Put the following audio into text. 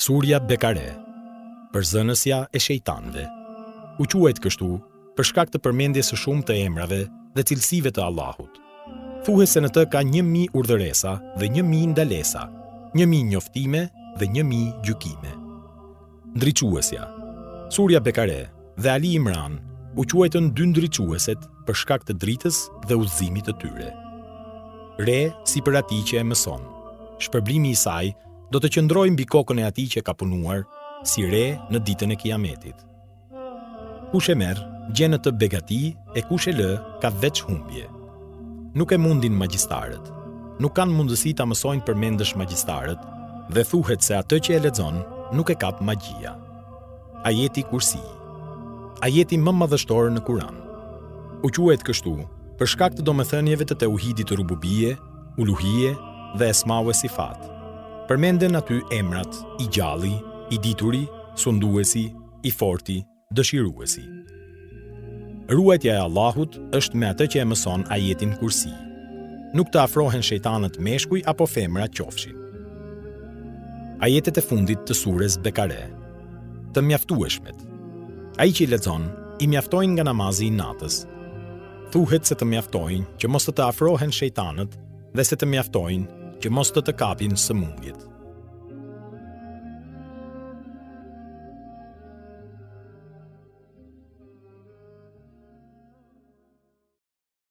Surja Bekare, përzënësja e shejtanëve. U quajt kështu për shkak të përmendjes së shumë të emrave dhe cilësive të Allahut. Thuhet se në të ka 1000 urdhëresa dhe 1000 ndalesa, 1000 njoftime dhe 1000 gjykime. Ndriçuesja. Surja Bekare dhe Ali Imran u quajtën dy ndriçueset për shkak të dritës dhe udhëzimit të tyre. Re si për atij që e mëson. Shpërblimi i saj do të qëndrojë mbi kokën e atij që ka punuar, si re në ditën e Kiametit. Kush e merr, gjen të begati, e kush e lë, ka veç humbje. Nuk e mundin magjistarët. Nuk kanë mundësi ta mësojnë përmendësh magjistarët, dhe thuhet se atë që e lexon nuk e kap magjia. Ajeti Kursi. Ajeti më madhështor në Kur'an. U quhet kështu për shkak të domethënieve të tauhidit të rububie, uluhie dhe esma u sifat. Përmenden aty emrat i gjalli, i dituri, sunduesi, i forti, dëshiruesi. Ruajtja e Allahut është me atë që e mëson ajetin Kursi. Nuk të afrohen shejtanët meshkuj apo femra qofshin. Ajetet e fundit të surës Bekare. Të mjaftueshmet. Ai që i lexon, i mjaftojnë nga namazi i natës. Thuhet se të mjaftojnë që mos të afrohen shejtanët dhe se të mjaftojnë që mos të kapin sëmundjet.